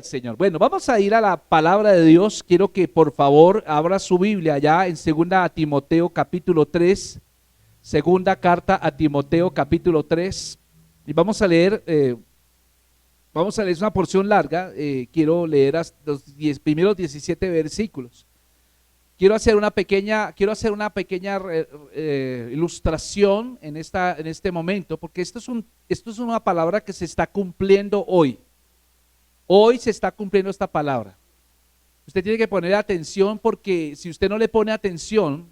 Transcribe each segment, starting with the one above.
Señor. Bueno, vamos a ir a la palabra de Dios. Quiero que por favor abra su Biblia allá en 2 Timoteo capítulo 3, segunda carta a Timoteo capítulo 3, y vamos a leer, es una porción larga, quiero leer hasta los primeros 17 versículos. Quiero hacer una pequeña ilustración en este momento, porque esto es una palabra que se está cumpliendo hoy. Hoy se está cumpliendo esta palabra. Usted tiene que poner atención, porque si usted no le pone atención,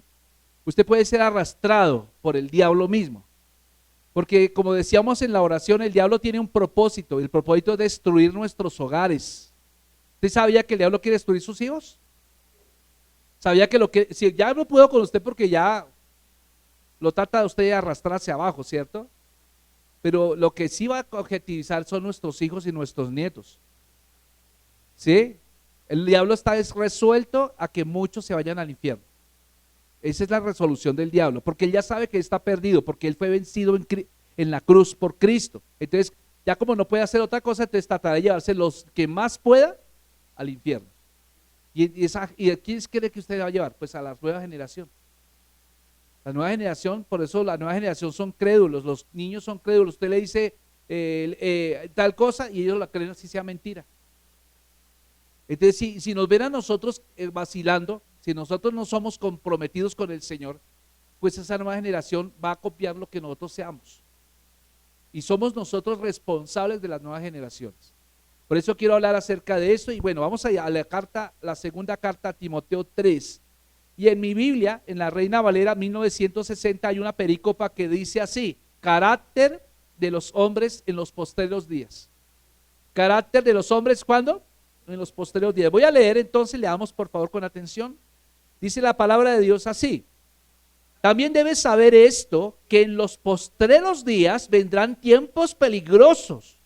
usted puede ser arrastrado por el diablo mismo. Porque como decíamos en la oración, el diablo tiene un propósito, el propósito es destruir nuestros hogares. ¿Usted sabía que el diablo quiere destruir sus hijos? ¿Sabía que si ya no puedo con usted porque ya lo trata de usted de arrastrarse abajo, ¿cierto? Pero lo que sí va a objetivizar son nuestros hijos y nuestros nietos. ¿Sí? El diablo está resuelto a que muchos se vayan al infierno. Esa es la resolución del diablo, porque él ya sabe que está perdido, porque él fue vencido en la cruz por Cristo. Entonces, ya como no puede hacer otra cosa, entonces tratará de llevarse los que más pueda al infierno. ¿Y a quién cree que usted va a llevar? Pues a la nueva generación. La nueva generación, por eso la nueva generación son crédulos, los niños son crédulos. Usted le dice tal cosa y ellos la creen así sea mentira. Entonces, si nos ven a nosotros vacilando, si nosotros no somos comprometidos con el Señor, pues esa nueva generación va a copiar lo que nosotros seamos. Y somos nosotros responsables de las nuevas generaciones. Por eso quiero hablar acerca de eso. Y bueno, vamos a la segunda carta a Timoteo 3. Y en mi Biblia, en la Reina Valera 1960, hay una perícopa que dice así: carácter de los hombres en los postreros días. Carácter de los hombres, ¿cuándo? En los postreros días. Voy a leer, entonces leamos por favor con atención. Dice la palabra de Dios así: también debes saber esto, que en los postreros días vendrán tiempos peligrosos,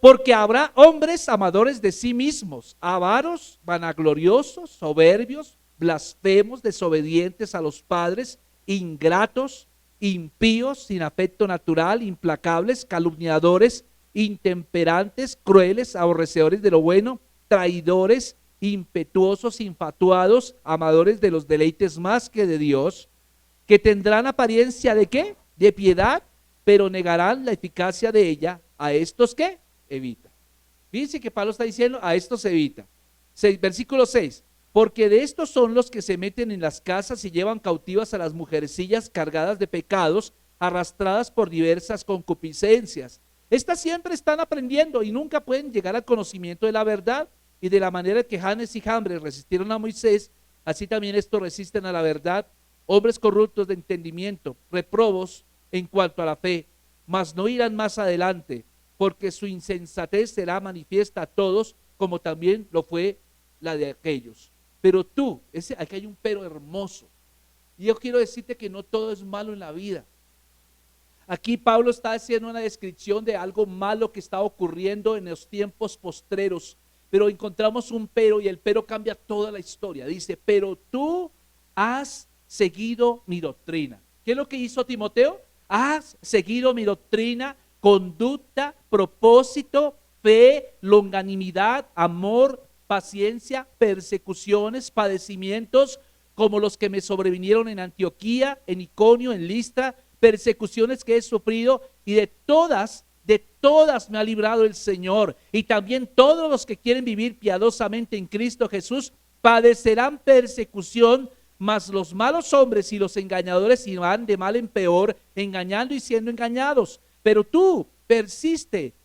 porque habrá hombres amadores de sí mismos, avaros, vanagloriosos, soberbios, blasfemos, desobedientes a los padres, ingratos, impíos, sin afecto natural, implacables, calumniadores, intemperantes, crueles, aborrecedores de lo bueno, traidores, impetuosos, infatuados, amadores de los deleites más que de Dios, que tendrán apariencia ¿de qué? De piedad, pero negarán la eficacia de ella. A estos ¿qué? Evita. Fíjense que Pablo está diciendo: a estos evita. Versículo 6: porque de estos son los que se meten en las casas y llevan cautivas a las mujercillas cargadas de pecados, arrastradas por diversas concupiscencias. Estas siempre están aprendiendo y nunca pueden llegar al conocimiento de la verdad. Y de la manera que Janes y Jambres resistieron a Moisés, así también estos resisten a la verdad. Hombres corruptos de entendimiento, reprobos en cuanto a la fe, mas no irán más adelante, porque su insensatez será manifiesta a todos, como también lo fue la de aquellos. Pero tú, aquí hay un pero hermoso, y yo quiero decirte que no todo es malo en la vida. Aquí Pablo está haciendo una descripción de algo malo que está ocurriendo en los tiempos postreros, pero encontramos un pero, y el pero cambia toda la historia. Dice: pero tú has seguido mi doctrina. ¿Qué es lo que hizo Timoteo? Has seguido mi doctrina, conducta, propósito, fe, longanimidad, amor, paciencia, persecuciones, padecimientos, como los que me sobrevinieron en Antioquía, en Iconio, en Listra, persecuciones que he sufrido, y de todas me ha librado el Señor. Y también todos los que quieren vivir piadosamente en Cristo Jesús padecerán persecución, mas los malos hombres y los engañadores irán de mal en peor, engañando y siendo engañados. Pero tú persiste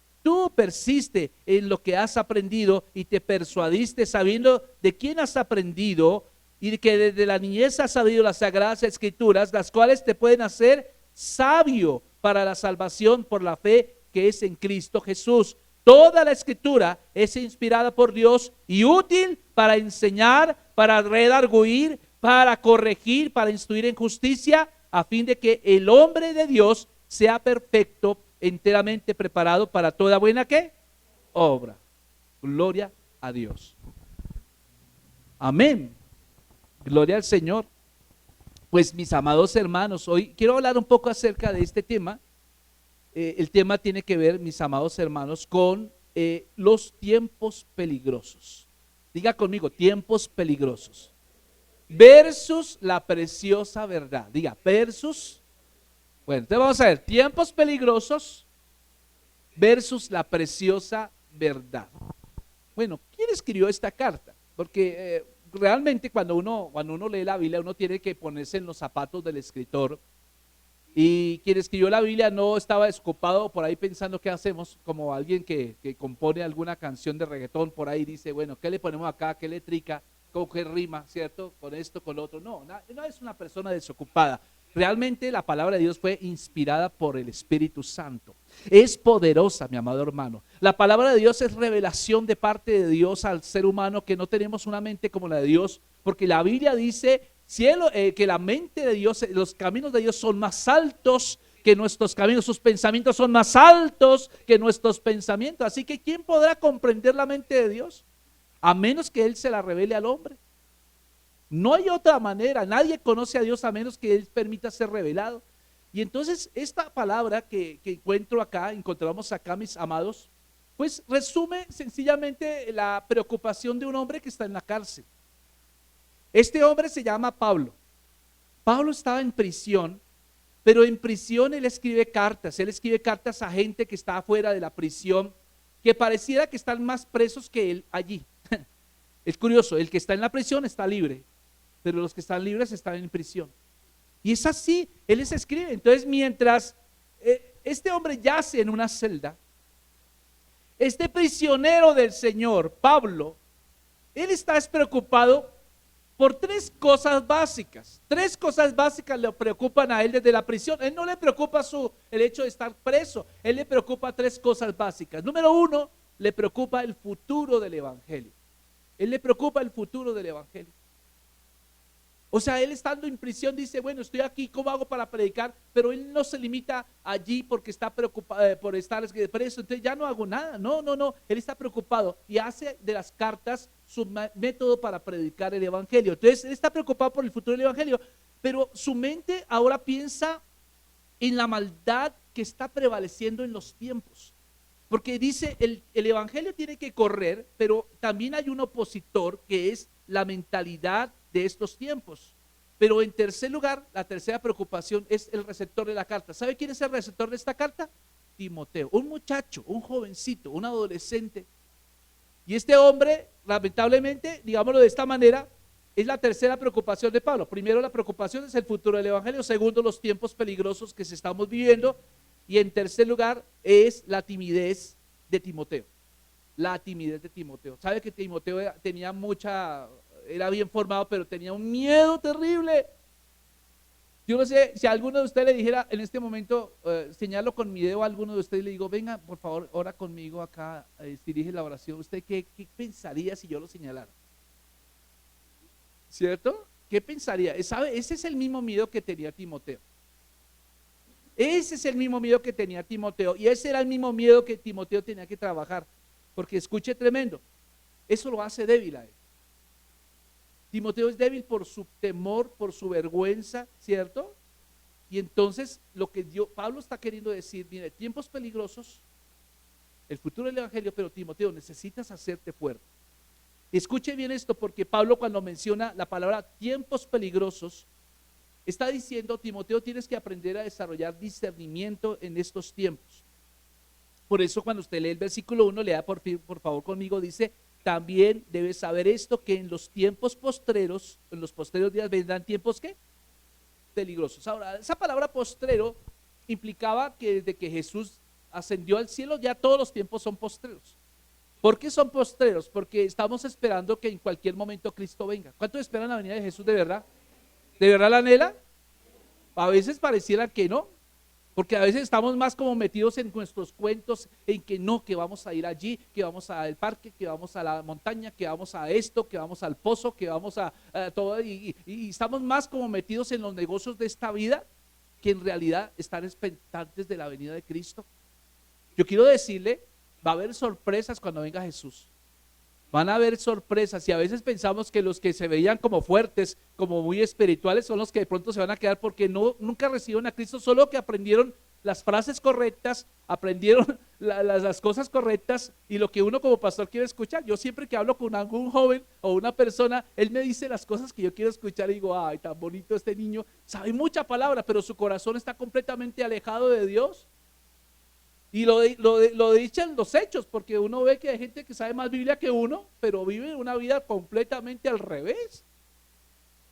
en lo que has aprendido y te persuadiste, sabiendo de quién has aprendido y de que desde la niñez has sabido las sagradas escrituras, las cuales te pueden hacer sabio para la salvación por la fe que es en Cristo Jesús. Toda la escritura es inspirada por Dios y útil para enseñar, para redarguir, para corregir, para instruir en justicia, a fin de que el hombre de Dios sea perfecto, enteramente preparado para toda buena ¿qué? Obra. Gloria a Dios. Amén. Gloria al Señor. Pues mis amados hermanos, hoy quiero hablar un poco acerca de este tema. El tema tiene que ver, mis amados hermanos, con los tiempos peligrosos. Diga conmigo, tiempos peligrosos. Versus la preciosa verdad. Diga, versus. Bueno, entonces vamos a ver, tiempos peligrosos versus la preciosa verdad. Bueno, ¿quién escribió esta carta? Porque realmente cuando uno lee la Biblia, uno tiene que ponerse en los zapatos del escritor. Y quien escribió la Biblia no estaba desocupado por ahí pensando qué hacemos, como alguien que compone alguna canción de reggaetón por ahí dice, bueno, ¿qué le ponemos acá? ¿Qué letrica? ¿Con qué rima? ¿Cierto? Con esto, con lo otro. No, no es una persona desocupada. Realmente la palabra de Dios fue inspirada por el Espíritu Santo. Es poderosa, mi amado hermano. La palabra de Dios es revelación de parte de Dios al ser humano, que no tenemos una mente como la de Dios, porque la Biblia dice que la mente de Dios, los caminos de Dios son más altos que nuestros caminos, sus pensamientos son más altos que nuestros pensamientos. Así que ¿quién podrá comprender la mente de Dios? A menos que Él se la revele al hombre. No hay otra manera, nadie conoce a Dios a menos que Él permita ser revelado. Y entonces esta palabra que encontramos acá, mis amados, pues resume sencillamente la preocupación de un hombre que está en la cárcel. Este hombre se llama Pablo. Pablo estaba en prisión, pero en prisión él escribe cartas a gente que está afuera de la prisión, que pareciera que están más presos que él allí. Es curioso, el que está en la prisión está libre, pero los que están libres están en prisión. Y es así, él les escribe. Entonces, mientras este hombre yace en una celda, este prisionero del Señor, Pablo, él está despreocupado por tres cosas básicas. Tres cosas básicas le preocupan a él desde la prisión. Él no le preocupa el hecho de estar preso, él le preocupa tres cosas básicas. Número uno, le preocupa el futuro del evangelio. Él le preocupa el futuro del evangelio. O sea, él estando en prisión dice, bueno, estoy aquí, ¿cómo hago para predicar? Pero él no se limita allí porque está preocupado por estar preso, entonces ya no hago nada. No, él está preocupado y hace de las cartas su método para predicar el evangelio. Entonces él está preocupado por el futuro del evangelio, pero su mente ahora piensa en la maldad que está prevaleciendo en los tiempos. Porque dice, el evangelio tiene que correr, pero también hay un opositor que es la mentalidad de estos tiempos. Pero en tercer lugar, la tercera preocupación es el receptor de la carta. ¿Sabe quién es el receptor de esta carta? Timoteo, un muchacho, un jovencito, un adolescente. Y este hombre, lamentablemente, digámoslo de esta manera, es la tercera preocupación de Pablo. Primero, la preocupación es el futuro del evangelio. Segundo, los tiempos peligrosos que se estamos viviendo. Y en tercer lugar, es la timidez de Timoteo. La timidez de Timoteo. ¿Sabe que Timoteo era bien formado, pero tenía un miedo terrible? Yo no sé si a alguno de ustedes le dijera en este momento, señalo con mi dedo a alguno de ustedes y le digo, venga, por favor, ora conmigo acá, dirige la oración. ¿Usted qué pensaría si yo lo señalara? ¿Cierto? ¿Qué pensaría? ¿Sabe? Ese es el mismo miedo que tenía Timoteo. Ese es el mismo miedo que tenía Timoteo. Y ese era el mismo miedo que Timoteo tenía que trabajar. Porque escuche, tremendo, eso lo hace débil a él. Timoteo es débil por su temor, por su vergüenza, ¿cierto? Y entonces lo que Pablo está queriendo decir, mire, tiempos peligrosos, el futuro del evangelio, pero Timoteo, necesitas hacerte fuerte. Escuche bien esto, porque Pablo, cuando menciona la palabra tiempos peligrosos, está diciendo, Timoteo, tienes que aprender a desarrollar discernimiento en estos tiempos. Por eso cuando usted lee el versículo 1, lea por favor conmigo, dice, también debes saber esto, que en los tiempos postreros, en los postreros días vendrán tiempos ¿qué? Peligrosos. Ahora, esa palabra postrero implicaba que desde que Jesús ascendió al cielo, ya todos los tiempos son postreros. ¿Por qué son postreros? Porque estamos esperando que en cualquier momento Cristo venga. ¿Cuántos esperan la venida de Jesús de verdad? ¿De verdad la anhela? A veces pareciera que no, porque a veces estamos más como metidos en nuestros cuentos, en que no, que vamos a ir allí, que vamos al parque, que vamos a la montaña, que vamos a esto, que vamos al pozo, que vamos a todo, y estamos más como metidos en los negocios de esta vida, que en realidad están expectantes de la venida de Cristo. Yo quiero decirle, va a haber sorpresas cuando venga Jesús. Van a haber sorpresas y a veces pensamos que los que se veían como fuertes, como muy espirituales, son los que de pronto se van a quedar porque nunca recibieron a Cristo, solo que aprendieron las frases correctas, aprendieron las cosas correctas y lo que uno como pastor quiere escuchar. Yo siempre que hablo con algún joven o una persona, él me dice las cosas que yo quiero escuchar y digo, ay, tan bonito este niño, sabe mucha palabra, pero su corazón está completamente alejado de Dios. Y lo dicen los hechos, porque uno ve que hay gente que sabe más Biblia que uno, pero vive una vida completamente al revés.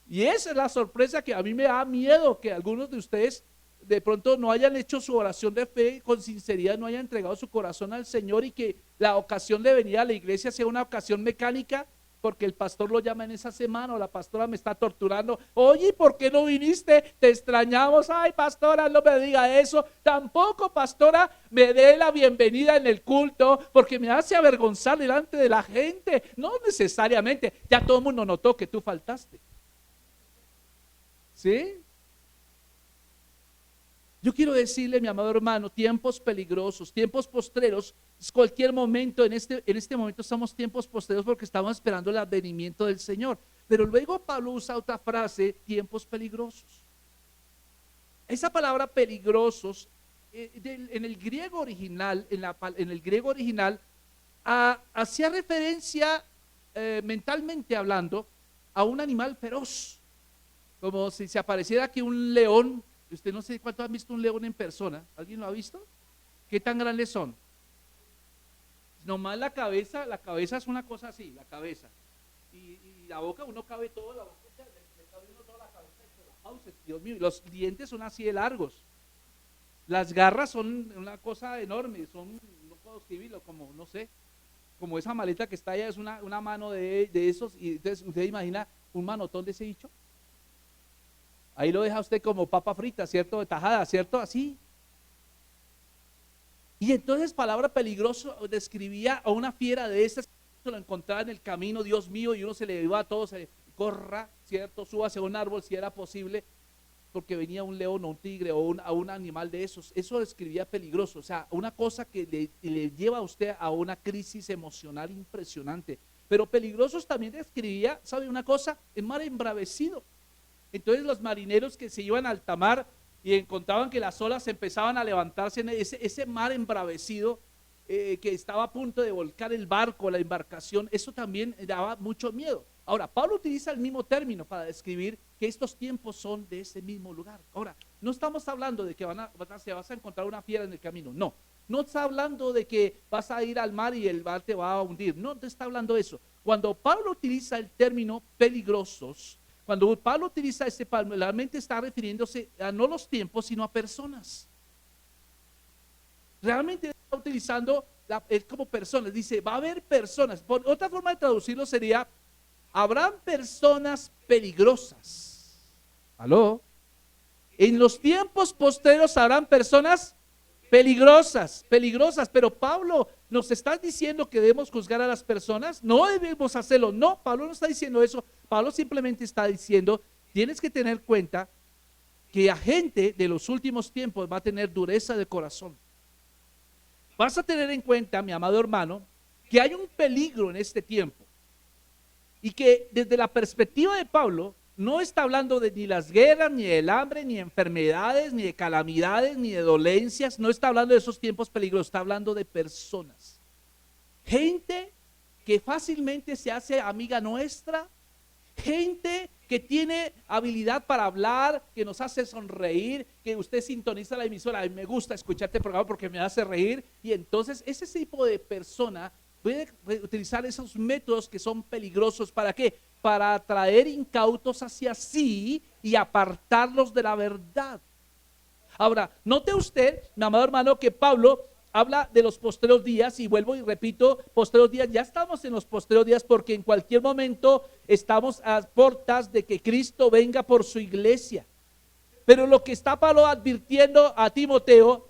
Y esa es la sorpresa que a mí me da miedo, que algunos de ustedes de pronto no hayan hecho su oración de fe con sinceridad, no hayan entregado su corazón al Señor y que la ocasión de venir a la iglesia sea una ocasión mecánica, porque el pastor lo llama en esa semana o la pastora me está torturando. Oye, ¿por qué no viniste? Te extrañamos. Ay, pastora, no me diga eso. Tampoco, pastora, me dé la bienvenida en el culto porque me hace avergonzar delante de la gente. No necesariamente, ya todo el mundo notó que tú faltaste. ¿Sí? Yo quiero decirle, mi amado hermano, tiempos peligrosos, tiempos postreros, cualquier momento, en este momento estamos tiempos postreros porque estamos esperando el advenimiento del Señor. Pero luego Pablo usa otra frase, tiempos peligrosos. Esa palabra peligrosos, en el griego original, en el griego original, hacía referencia, mentalmente hablando, a un animal feroz, como si se apareciera aquí un león. Usted no sé cuánto han visto un león en persona. ¿Alguien lo ha visto? ¿Qué tan grandes son? Nomás la cabeza es una cosa así, la cabeza. Y la boca, uno cabe todo, la boca le cabe uno toda la cabeza y la pausa. Dios mío, los dientes son así de largos. Las garras son una cosa enorme, no puedo escribirlo, como, no sé, como esa maleta que está allá, es una mano de esos, y entonces usted imagina un manotón de ese bicho. Ahí lo deja usted como papa frita, ¿cierto? De tajada, ¿cierto? Así. Y entonces palabra peligroso describía a una fiera de estas, se lo encontraba en el camino, Dios mío, y uno se le iba a todo, se corra, ¿cierto? Suba hacia un árbol si era posible, porque venía un león o un tigre o un animal de esos. Eso describía peligroso, o sea, una cosa que le lleva a usted a una crisis emocional impresionante. Pero peligrosos también describía, ¿sabe una cosa? El mar embravecido. Entonces los marineros que se iban a alta mar y encontraban que las olas empezaban a levantarse en ese mar embravecido, que estaba a punto de volcar el barco, la embarcación, eso también daba mucho miedo. Ahora, Pablo utiliza el mismo término para describir que estos tiempos son de ese mismo lugar. Ahora, no estamos hablando de que vas a encontrar una fiera en el camino, no está hablando de que vas a ir al mar y el mar te va a hundir, no te está hablando de eso. Cuando Pablo utiliza el término peligrosos, cuando Pablo utiliza este palmo, realmente está refiriéndose a no los tiempos, sino a personas. Realmente está utilizando es como personas. Dice, va a haber personas. Otra forma de traducirlo sería, habrán personas peligrosas. ¿Aló? En los tiempos posteriores habrán personas peligrosas, pero Pablo nos está diciendo que debemos juzgar a las personas, no debemos hacerlo, no, Pablo no está diciendo eso, Pablo simplemente está diciendo, tienes que tener cuenta que la gente de los últimos tiempos va a tener dureza de corazón. Vas a tener en cuenta, mi amado hermano, que hay un peligro en este tiempo y que desde la perspectiva de Pablo, no está hablando de ni las guerras, ni del hambre, ni de enfermedades, ni de calamidades, ni de dolencias. No está hablando de esos tiempos peligrosos, está hablando de personas. Gente que fácilmente se hace amiga nuestra, gente que tiene habilidad para hablar, que nos hace sonreír, que usted sintoniza la emisora, a mí me gusta escuchar este programa porque me hace reír, y entonces ese tipo de persona puede utilizar esos métodos que son peligrosos. ¿Para qué? Para atraer incautos hacia sí y apartarlos de la verdad. Ahora, note usted, mi amado hermano, que Pablo habla de los postreros días, y vuelvo y repito, postreros días, ya estamos en los postreros días porque en cualquier momento estamos a puertas de que Cristo venga por su iglesia. Pero lo que está Pablo advirtiendo a Timoteo,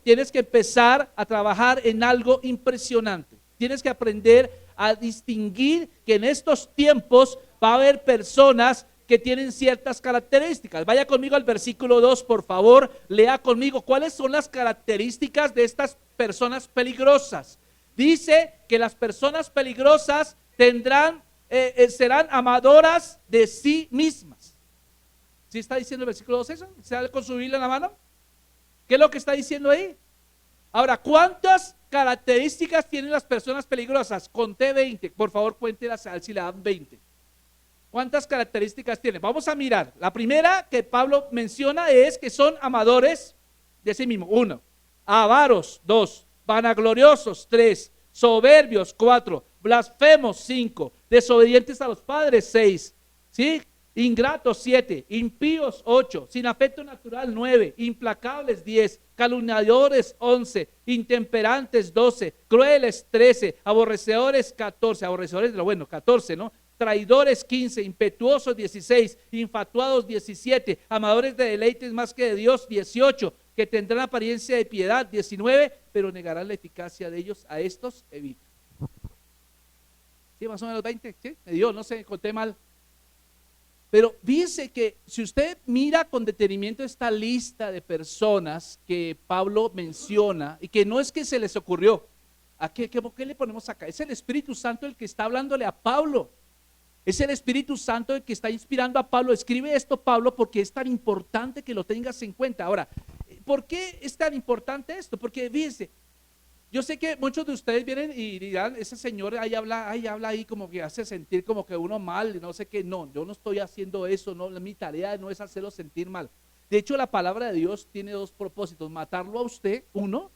tienes que empezar a trabajar en algo impresionante. Tienes que aprender a distinguir que en estos tiempos va a haber personas que tienen ciertas características. Vaya conmigo al versículo 2, por favor, lea conmigo cuáles son las características de estas personas peligrosas. Dice que las personas peligrosas serán amadoras de sí mismas. ¿Sí está diciendo el versículo 2 eso? ¿Está con su Biblia en la mano? ¿Qué es lo que está diciendo ahí? Ahora, ¿cuántas características tienen las personas peligrosas? Conté 20, por favor cuéntelas a ver si le dan 20. ¿Cuántas características tienen? Vamos a mirar. La primera que Pablo menciona es que son amadores de sí mismo. 1. Avaros. 2. Vanagloriosos. 3. Soberbios. 4. Blasfemos. 5. Desobedientes a los padres. 6. ¿Sí? Ingratos. 7. Impíos. 8. Sin afecto natural. 9. Implacables. 10. Calumniadores. 11. Intemperantes. 12. Crueles. 13. Aborrecedores. 14. Aborrecedores de lo bueno. 14, ¿no? Traidores 15, impetuosos 16, infatuados 17, amadores de deleites más que de Dios 18, que tendrán apariencia de piedad 19, pero negarán la eficacia de ellos. A estos evita. Sí, más o menos 20, ¿sí? Me dio, no sé, conté mal. Pero fíjense que si usted mira con detenimiento esta lista de personas que Pablo menciona y que no es que se les ocurrió, ¿por qué le ponemos acá? Es el Espíritu Santo el que está hablándole a Pablo. Es el Espíritu Santo el que está inspirando a Pablo. Escribe esto, Pablo, porque es tan importante que lo tengas en cuenta. Ahora, ¿por qué es tan importante esto? Porque fíjense, yo sé que muchos de ustedes vienen y dirán, ese señor ahí habla ahí como que hace sentir como que uno mal y no sé qué. No, yo no estoy haciendo eso, no, mi tarea no es hacerlo sentir mal. De hecho, la palabra de Dios tiene dos propósitos: matarlo a usted, uno,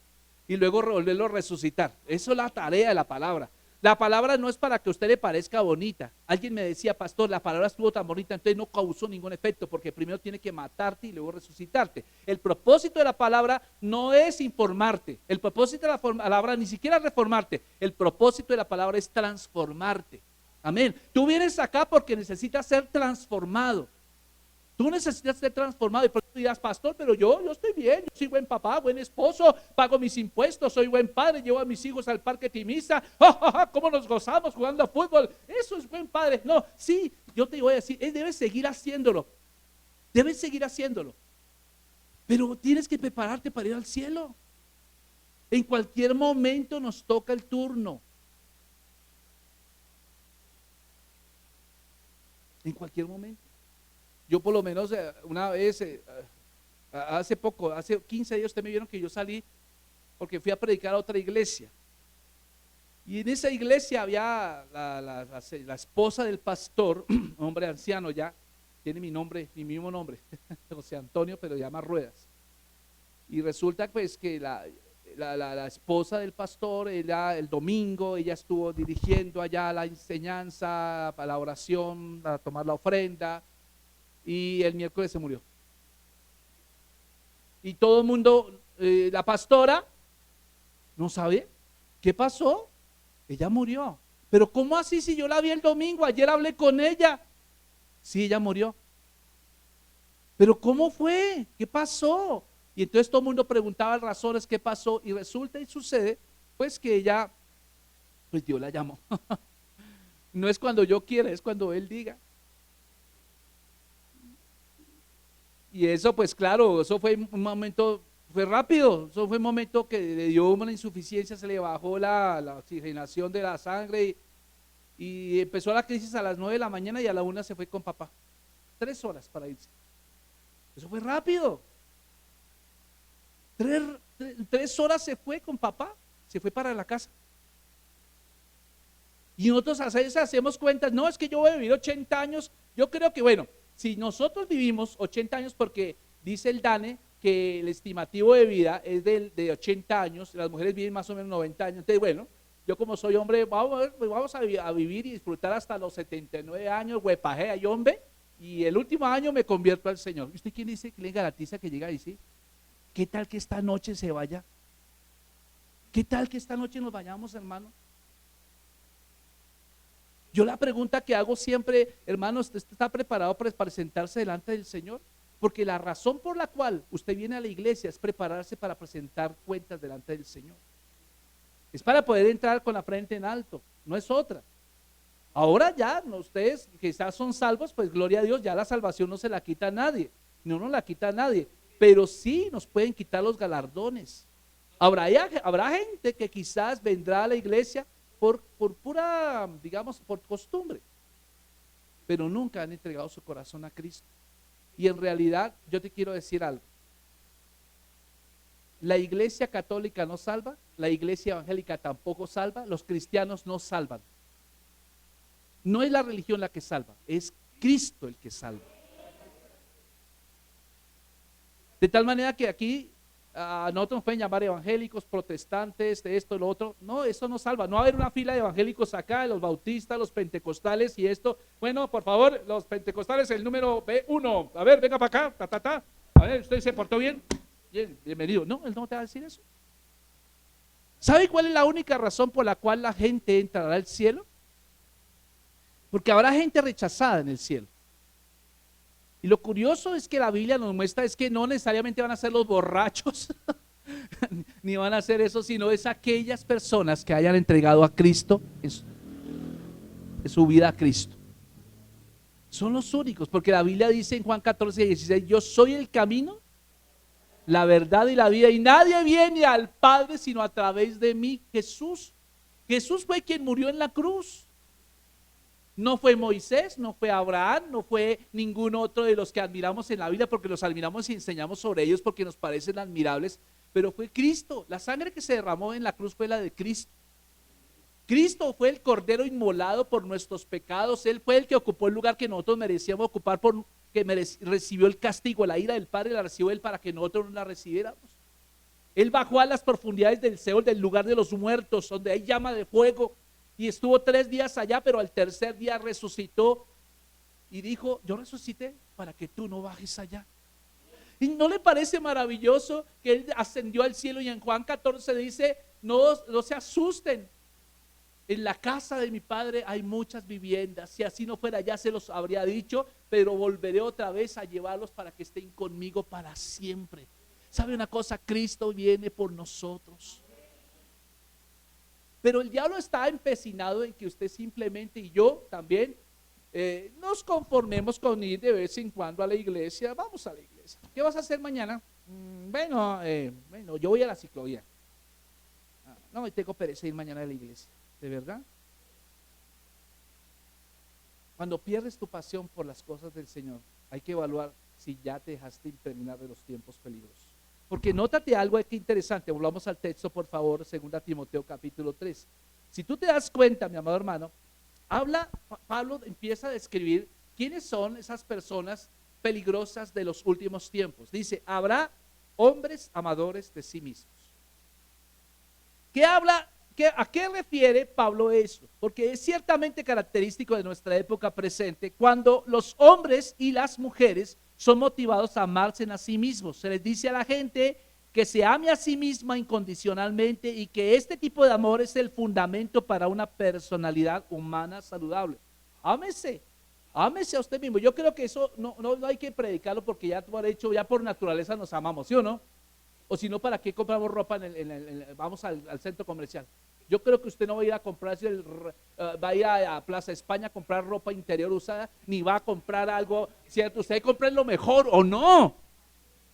y luego volverlo a resucitar. Eso es la tarea de la palabra. La palabra no es para que a usted le parezca bonita. Alguien me decía, pastor, la palabra estuvo tan bonita, entonces no causó ningún efecto, porque primero tiene que matarte y luego resucitarte. El propósito de la palabra no es informarte. El propósito de la palabra ni siquiera es reformarte. El propósito de la palabra es transformarte. Amén. Tú vienes acá porque necesitas ser transformado. Tú necesitas ser transformado. Y por eso dirás, pastor, pero yo estoy bien, yo soy buen papá, buen esposo, pago mis impuestos, soy buen padre, llevo a mis hijos al parque Timisa, cómo nos gozamos jugando a fútbol, eso es buen padre. No, sí, yo te voy a decir, él debe seguir haciéndolo, pero tienes que prepararte para ir al cielo. En cualquier momento nos toca el turno. En cualquier momento. Yo por lo menos una vez, hace poco, hace 15 días, ustedes me vieron que yo salí porque fui a predicar a otra iglesia. Y en esa iglesia había la esposa del pastor, un hombre anciano ya, tiene mi nombre, mi mismo nombre, José Antonio, pero llama Ruedas. Y resulta pues que la esposa del pastor, ella, el domingo, ella estuvo dirigiendo allá la enseñanza, para la oración, a tomar la ofrenda. Y el miércoles se murió. Y todo el mundo, la pastora, no sabe qué pasó. Ella murió. Pero ¿cómo así si yo la vi el domingo? Ayer hablé con ella. Sí, ella murió. Pero ¿cómo fue? ¿Qué pasó? Y entonces todo el mundo preguntaba razones, qué pasó. Y resulta y sucede, pues que ella, pues Dios la llamó. No es cuando yo quiera, es cuando Él diga. Y eso pues claro, eso fue un momento, fue rápido, eso fue un momento que le dio una insuficiencia, se le bajó la oxigenación de la sangre y empezó la crisis a las 9 de la mañana y a la 1 se fue con papá. 3 horas para irse. Eso fue rápido. 3 horas se fue con papá, se fue para la casa. Y nosotros hacemos cuentas, no, es que yo voy a vivir 80 años, yo creo que bueno, si nosotros vivimos 80 años, porque dice el DANE que el estimativo de vida es de 80 años, las mujeres viven más o menos 90 años, entonces bueno, yo como soy hombre, vamos a vivir y disfrutar hasta los 79 años, huepajea y hombre, y el último año me convierto al Señor. ¿Y usted quién dice que le garantiza que llega ahí? ¿Sí? ¿Qué tal que esta noche se vaya? ¿Qué tal que esta noche nos vayamos, hermano? Yo la pregunta que hago siempre, hermanos, ¿usted está preparado para presentarse delante del Señor? Porque la razón por la cual usted viene a la iglesia es prepararse para presentar cuentas delante del Señor. Es para poder entrar con la frente en alto, no es otra. Ahora ya, ustedes quizás son salvos, pues gloria a Dios, ya la salvación no se la quita a nadie, no nos la quita a nadie, pero sí nos pueden quitar los galardones. Habrá gente que quizás vendrá a la iglesia por pura, digamos, por costumbre, pero nunca han entregado su corazón a Cristo. Y en realidad yo te quiero decir algo. La iglesia católica no salva, la iglesia evangélica tampoco salva, los cristianos no salvan. No es la religión la que salva, es Cristo el que salva. De tal manera que aquí nosotros nos pueden llamar evangélicos, protestantes, de esto, lo otro. No, eso no salva. No va a haber una fila de evangélicos acá, los bautistas, los pentecostales y esto. Bueno, por favor, los pentecostales, el número B1. A ver, venga para acá, ta. A ver, ¿usted se portó bien? Bien, bienvenido. No, él no te va a decir eso. ¿Sabe cuál es la única razón por la cual la gente entrará al cielo? Porque habrá gente rechazada en el cielo. Y lo curioso es que la Biblia nos muestra es que no necesariamente van a ser los borrachos, ni van a ser eso, sino es aquellas personas que hayan entregado a Cristo en su vida a Cristo. Son los únicos, porque la Biblia dice en Juan 14:16, yo soy el camino, la verdad y la vida, y nadie viene al Padre sino a través de mí. Jesús fue quien murió en la cruz. No fue Moisés, no fue Abraham, no fue ningún otro de los que admiramos en la Biblia, porque los admiramos y enseñamos sobre ellos porque nos parecen admirables, pero fue Cristo. La sangre que se derramó en la cruz fue la de Cristo. Cristo fue el cordero inmolado por nuestros pecados. Él fue el que ocupó el lugar que nosotros merecíamos ocupar, recibió el castigo, la ira del Padre la recibió Él para que nosotros no la recibiéramos. Él bajó a las profundidades del Seol, del lugar de los muertos, donde hay llama de fuego, y estuvo 3 días allá, pero al tercer día resucitó y dijo, yo resucité para que tú no bajes allá. ¿Y no le parece maravilloso que Él ascendió al cielo? Y en Juan 14 dice, no se asusten, en la casa de mi Padre hay muchas viviendas. Si así no fuera, ya se los habría dicho, pero volveré otra vez a llevarlos para que estén conmigo para siempre. ¿Sabe una cosa? Cristo viene por nosotros. Pero el diablo está empecinado en que usted simplemente, y yo también, nos conformemos con ir de vez en cuando a la iglesia. Vamos a la iglesia. ¿Qué vas a hacer mañana? Bueno, yo voy a la ciclovía. No, me tengo pereza ir mañana a la iglesia. ¿De verdad? Cuando pierdes tu pasión por las cosas del Señor, hay que evaluar si ya te dejaste impregnar de los tiempos peligrosos. Porque nótate algo aquí interesante. Volvamos al texto, por favor, 2 Timoteo capítulo 3. Si tú te das cuenta, mi amado hermano, Pablo empieza a describir quiénes son esas personas peligrosas de los últimos tiempos. Dice, habrá hombres amadores de sí mismos. ¿A qué refiere Pablo eso? Porque es ciertamente característico de nuestra época presente cuando los hombres y las mujeres son motivados a amarse a sí mismos. Se les dice a la gente que se ame a sí misma incondicionalmente y que este tipo de amor es el fundamento para una personalidad humana saludable. Ámese a usted mismo. Yo creo que eso no hay que predicarlo porque ya por hecho, ya por naturaleza nos amamos, ¿sí o no? O si no, ¿para qué compramos ropa vamos al centro comercial? Yo creo que usted no va a ir a comprarse, va a ir a Plaza España a comprar ropa interior usada, ni va a comprar algo, ¿cierto? Usted compra lo mejor o no.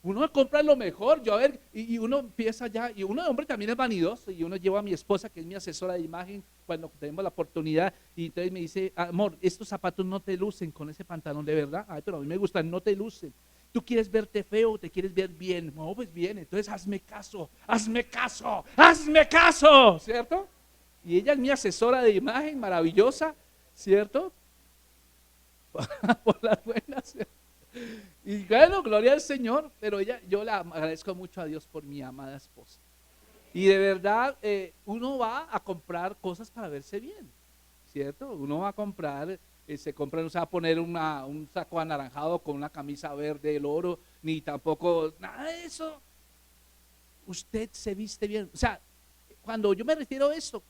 Uno compra lo mejor, y uno empieza ya, y uno de hombre también es vanidoso, y uno lleva a mi esposa, que es mi asesora de imagen, cuando tenemos la oportunidad, y entonces me dice, amor, estos zapatos no te lucen con ese pantalón, ¿de verdad? Ay, pero a mí me gustan, no te lucen. ¿Tú quieres verte feo o te quieres ver bien? No, pues bien, entonces hazme caso, ¿cierto? Y ella es mi asesora de imagen, maravillosa, ¿cierto? Por las buenas. Y bueno, gloria al Señor, pero yo le agradezco mucho a Dios por mi amada esposa. Y de verdad, uno va a comprar cosas para verse bien, ¿cierto? Uno va a comprar, se va a poner un saco anaranjado con una camisa verde, el oro, ni tampoco, nada de eso. Usted se viste bien. O sea, cuando yo me refiero a eso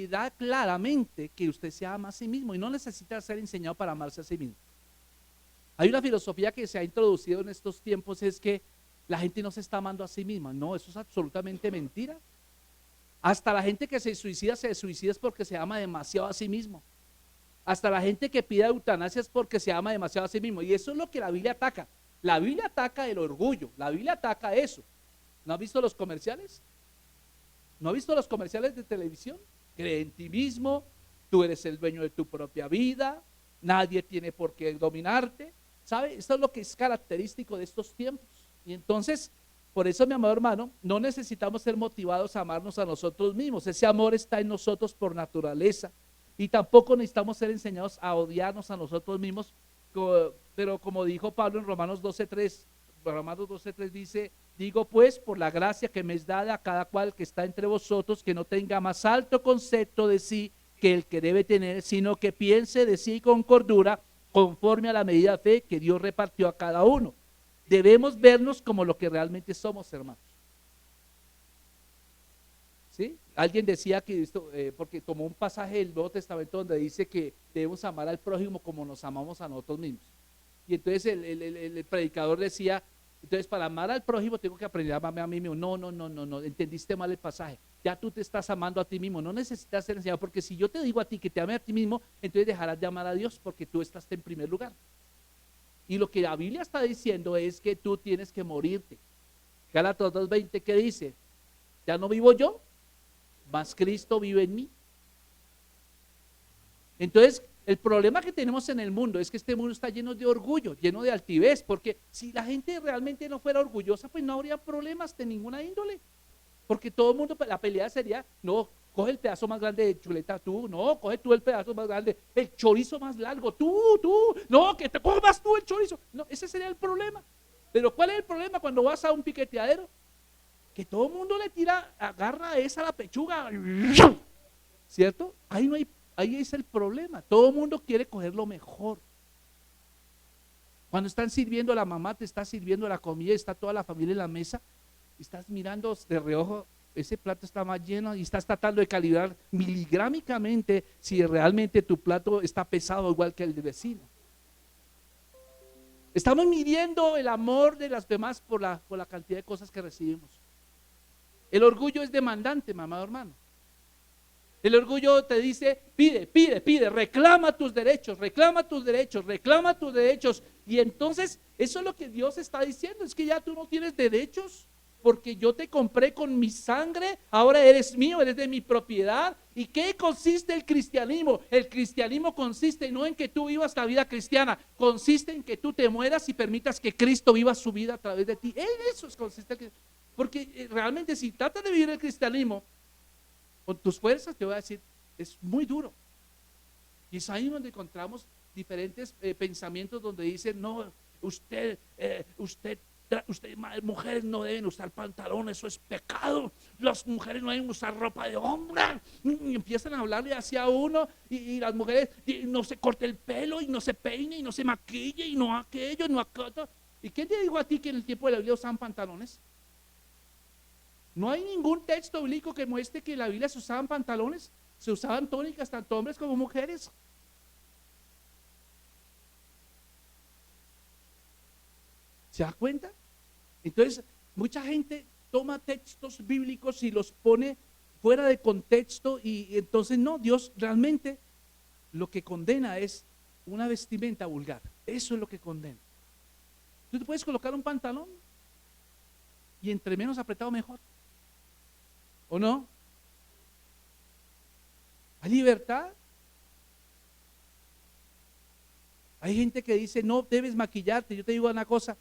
da claramente que usted se ama a sí mismo y no necesita ser enseñado para amarse a sí mismo. Hay una filosofía que se ha introducido en estos tiempos, es que la gente no se está amando a sí misma. No, eso es absolutamente mentira. Hasta la gente que se suicida es porque se ama demasiado a sí mismo. Hasta la gente que pide eutanasia es porque se ama demasiado a sí mismo. Y eso es lo que la Biblia ataca. La Biblia ataca el orgullo, la Biblia ataca eso. ¿No has visto los comerciales? ¿No has visto los comerciales de televisión? Cree en ti mismo, tú eres el dueño de tu propia vida, nadie tiene por qué dominarte. ¿Sabe? Esto es lo que es característico de estos tiempos. Y entonces Por eso, mi amado hermano, no necesitamos ser motivados a amarnos a nosotros mismos. Ese amor está en nosotros por naturaleza. Y tampoco necesitamos ser enseñados a odiarnos a nosotros mismos. Pero como dijo Pablo en Romanos 12:3 dice, digo pues, por la gracia que me es dada a cada cual que está entre vosotros, que no tenga más alto concepto de sí que el que debe tener, sino que piense de sí con cordura, conforme a la medida de fe que Dios repartió a cada uno. Debemos vernos como lo que realmente somos, hermanos. ¿Sí? Alguien decía que esto, porque tomó un pasaje del Nuevo Testamento donde dice que debemos amar al prójimo como nos amamos a nosotros mismos. Y entonces el predicador decía, entonces para amar al prójimo tengo que aprender a amarme a mí mismo. No, entendiste mal el pasaje. Ya tú te estás amando a ti mismo, no necesitas ser enseñado, porque si yo te digo a ti que te ame a ti mismo, entonces dejarás de amar a Dios porque tú estás en primer lugar. Y lo que la Biblia está diciendo es que tú tienes que morirte. Gálatas 2:20, ¿qué dice? Ya no vivo yo, mas Cristo vive en mí. Entonces, el problema que tenemos en el mundo es que este mundo está lleno de orgullo, lleno de altivez, porque si la gente realmente no fuera orgullosa, pues no habría problemas de ninguna índole. Porque todo el mundo, la pelea sería, no, coge el pedazo más grande de chuleta tú, no, coge tú el pedazo más grande, el chorizo más largo, tú, no, que te comas tú el chorizo. No, ese sería el problema. Pero ¿cuál es el problema cuando vas a un piqueteadero? Que todo el mundo le tira, agarra esa la pechuga, ¿cierto? Ahí es el problema. Todo el mundo quiere coger lo mejor. Cuando están sirviendo, la mamá te está sirviendo la comida, está toda la familia en la mesa, estás mirando de reojo, ese plato está más lleno y estás tratando de calibrar miligrámicamente si realmente tu plato está pesado igual que el del vecino. Estamos midiendo el amor de las demás por la cantidad de cosas que recibimos. El orgullo es demandante, mamá, hermano. El orgullo te dice, pide, reclama tus derechos. Y entonces, eso es lo que Dios está diciendo, es que ya tú no tienes derechos, porque yo te compré con mi sangre, ahora eres mío, eres de mi propiedad. ¿Y qué consiste el cristianismo? El cristianismo consiste no en que tú vivas la vida cristiana, consiste en que tú te mueras y permitas que Cristo viva su vida a través de ti. En eso consiste porque realmente si tratas de vivir el cristianismo con tus fuerzas, te voy a decir, es muy duro. Y es ahí donde encontramos diferentes pensamientos donde dicen, no, usted, mujeres no deben usar pantalones, eso es pecado, las mujeres no deben usar ropa de hombre, y empiezan a hablarle hacia uno, y las mujeres no se corte el pelo, y no se peine, y no se maquille, y no aquello, no aquello. ¿Y quién te dijo a ti que en el tiempo de la Biblia usaban pantalones? No hay ningún texto bíblico que muestre que en la Biblia se usaban pantalones, se usaban túnicas tanto hombres como mujeres. ¿Se da cuenta? Entonces, mucha gente toma textos bíblicos y los pone fuera de contexto y entonces no, Dios realmente lo que condena es una vestimenta vulgar. Eso es lo que condena. Tú te puedes colocar un pantalón y entre menos apretado mejor. ¿O no? ¿Hay libertad? Hay gente que dice, no debes maquillarte. Yo te digo una cosa,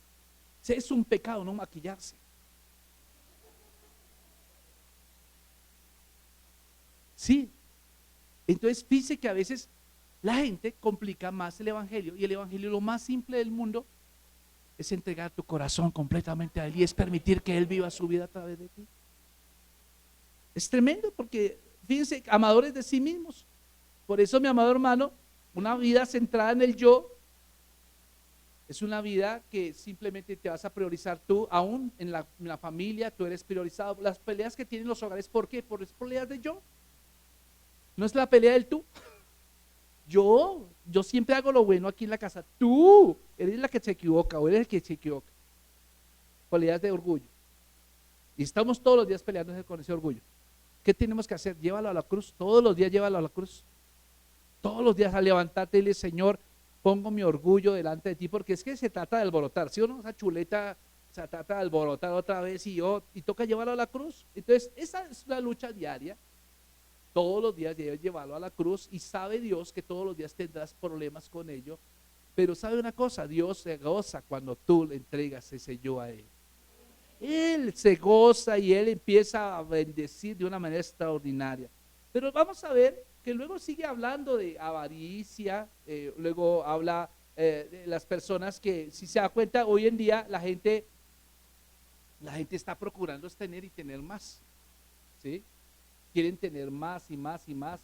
es un pecado no maquillarse. Sí. Entonces fíjese que a veces la gente complica más el evangelio, y el evangelio, lo más simple del mundo, es entregar tu corazón completamente a Él y es permitir que Él viva su vida a través de ti. Es tremendo porque, fíjense, amadores de sí mismos. Por eso, mi amado hermano, una vida centrada en el yo es una vida que simplemente te vas a priorizar tú, aún en la familia, tú eres priorizado. Las peleas que tienen los hogares, ¿por qué? Por las peleas de yo. No es la pelea del tú. Yo siempre hago lo bueno aquí en la casa. Tú eres la que se equivoca o eres el que se equivoca. Peleas de orgullo. Y estamos todos los días peleando con ese orgullo. ¿Qué tenemos que hacer? Llévalo a la cruz, todos los días llévalo a la cruz. Todos los días a levantarte y dile, Señor, pongo mi orgullo delante de ti, porque es que se trata de alborotar, ¿sí o no? Esa chuleta se trata de alborotar otra vez y toca llevarlo a la cruz. Entonces, esa es una lucha diaria. Todos los días debes llevarlo a la cruz y sabe Dios que todos los días tendrás problemas con ello, pero sabe una cosa, Dios se goza cuando tú le entregas ese yo a Él. él se goza y él empieza a bendecir de una manera extraordinaria. Pero vamos a ver que luego sigue hablando de avaricia, luego habla de las personas que, si se da cuenta, hoy en día la gente está procurando es tener y tener más, ¿sí? Quieren tener más y más y más.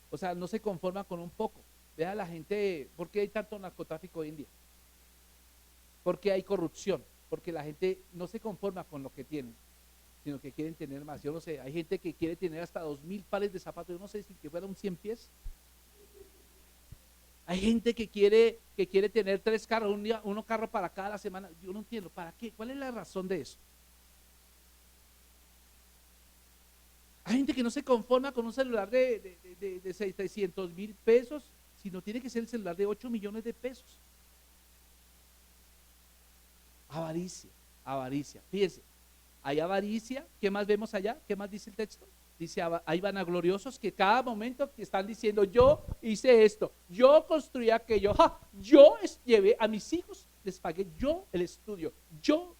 O sea, no se conforma con un poco. Vea la gente, ¿por qué hay tanto narcotráfico hoy en día? ¿Por qué hay corrupción? Porque la gente no se conforma con lo que tienen, sino que quieren tener más. Yo no sé, hay gente que quiere tener hasta 2000 pares de zapatos, yo no sé si que fuera un 100 pies. Hay gente que quiere tener 3 carros, uno carro para cada semana. Yo no entiendo, ¿para qué? ¿Cuál es la razón de eso? Hay gente que no se conforma con un celular de 600.000 pesos, sino tiene que ser el celular de 8 millones de pesos. Avaricia, avaricia. Fíjense, hay avaricia. ¿Qué más vemos allá? ¿Qué más dice el texto? Dice, hay vanagloriosos que cada momento que están diciendo, yo hice esto, yo construí aquello, ¡ja! Yo llevé a mis hijos, les pagué yo el estudio, yo.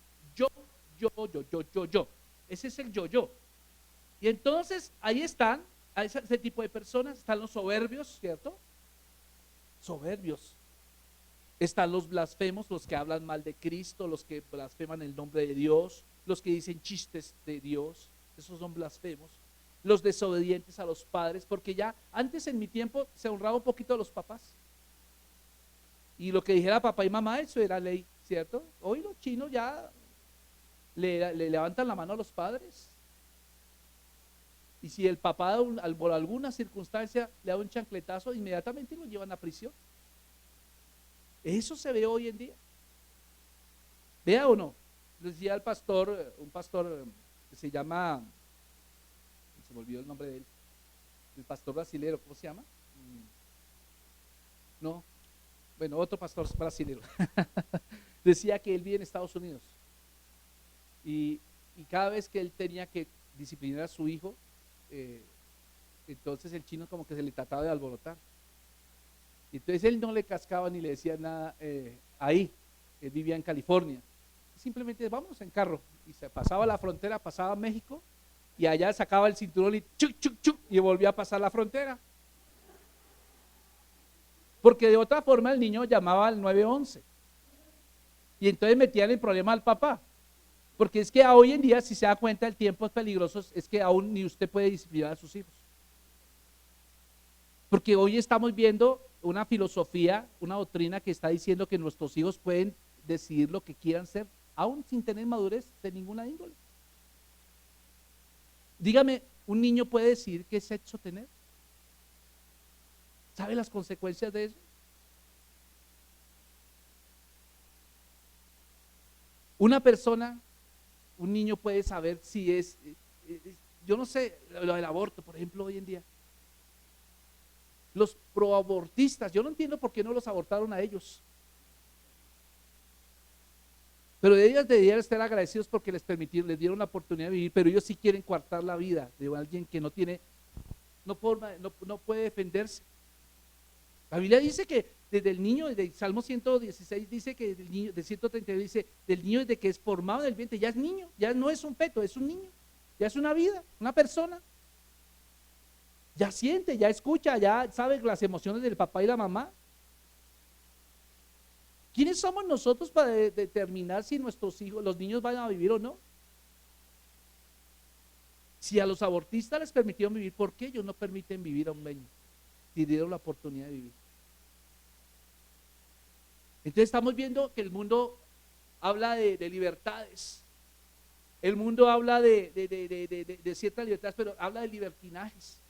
Ese es el yo. Y entonces ahí están, ese tipo de personas, están los soberbios, ¿cierto? Soberbios. Están los blasfemos, los que hablan mal de Cristo, los que blasfeman el nombre de Dios, los que dicen chistes de Dios, esos son blasfemos. Los desobedientes a los padres, porque ya antes en mi tiempo se honraba un poquito a los papás. Y lo que dijera papá y mamá, eso era ley, ¿cierto? Hoy los chinos ya le levantan la mano a los padres. Y si el papá por alguna circunstancia le da un chancletazo, inmediatamente lo llevan a prisión. Eso se ve hoy en día. ¿Vea o no? Decía el pastor, un pastor que se llama, se me olvidó el nombre de él, el pastor brasilero, ¿cómo se llama? No, bueno, otro pastor brasilero. Decía que él vive en Estados Unidos y cada vez que él tenía que disciplinar a su hijo, entonces el chino como que se le trataba de alborotar. Entonces él no le cascaba ni le decía nada ahí. Él vivía en California. Simplemente vámonos en carro. Y se pasaba la frontera, pasaba a México y allá sacaba el cinturón y chuc, chuc, chuc, y volvía a pasar la frontera. Porque de otra forma el niño llamaba al 911. Y entonces metían el problema al papá. Porque es que hoy en día, si se da cuenta, el tiempo es peligroso, es que aún ni usted puede disciplinar a sus hijos. Porque hoy estamos viendo una filosofía, una doctrina que está diciendo que nuestros hijos pueden decidir lo que quieran ser, aún sin tener madurez de ninguna índole. Dígame, ¿un niño puede decidir qué sexo tener? ¿Sabe las consecuencias de eso? Una persona, un niño puede saber si yo no sé, lo del aborto, por ejemplo, hoy en día. Los proabortistas, yo no entiendo por qué no los abortaron a ellos. Pero ellos deberían estar agradecidos porque les dieron la oportunidad de vivir, pero ellos sí quieren coartar la vida de alguien que no puede defenderse. La Biblia dice que desde el niño, desde el Salmo 116 dice que del niño, de 132 dice, del niño desde que es formado en el vientre, ya es niño, ya no es un feto, es un niño, ya es una vida, una persona. Ya siente, ya escucha, ya sabe las emociones del papá y la mamá. ¿Quiénes somos nosotros para determinar si nuestros hijos, los niños van a vivir o no? Si a los abortistas les permitieron vivir, ¿por qué ellos no permiten vivir a un niño? Si dieron la oportunidad de vivir. Entonces estamos viendo que el mundo habla de libertades. El mundo habla de ciertas libertades, pero habla de libertinajes.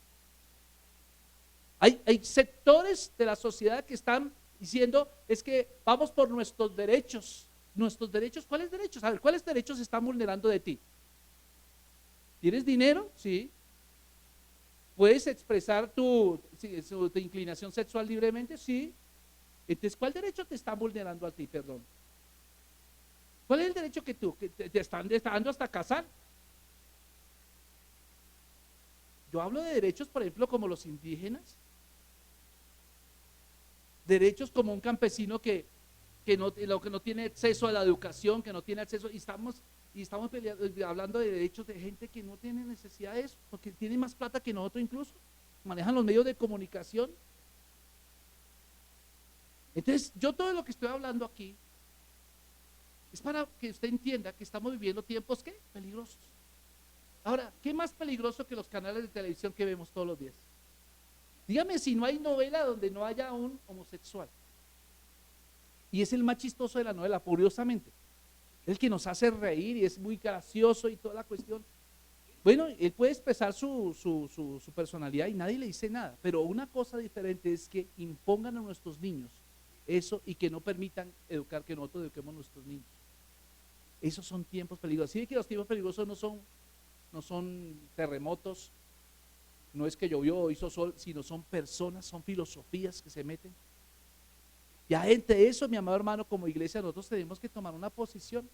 Hay sectores de la sociedad que están diciendo, es que vamos por nuestros derechos. ¿Nuestros derechos? ¿Cuáles derechos? A ver, ¿cuáles derechos se están vulnerando de ti? ¿Tienes dinero? Sí. ¿Puedes expresar tu inclinación sexual libremente? Sí. Entonces, ¿cuál derecho te están vulnerando a ti? Perdón. ¿Cuál es el derecho que te están dando hasta casar? Yo hablo de derechos, por ejemplo, como los indígenas. Derechos como un campesino que no tiene acceso a la educación, que no tiene acceso, y estamos y estamos hablando de derechos de gente que no tiene necesidad de eso, porque tiene más plata que nosotros incluso, manejan los medios de comunicación. Entonces, yo todo lo que estoy hablando aquí es para que usted entienda que estamos viviendo tiempos, ¿qué? Peligrosos. Ahora, ¿qué más peligroso que los canales de televisión que vemos todos los días? Dígame si no hay novela donde no haya un homosexual. Y es el más chistoso de la novela, curiosamente. El que nos hace reír y es muy gracioso y toda la cuestión. Bueno, él puede expresar su personalidad y nadie le dice nada. Pero una cosa diferente es que impongan a nuestros niños eso y que no permitan educar, que nosotros eduquemos a nuestros niños. Esos son tiempos peligrosos. Así que los tiempos peligrosos no son terremotos, no es que llovió o hizo sol, sino son personas, son filosofías que se meten. Ya entre eso, mi amado hermano, como iglesia nosotros tenemos que tomar una posición.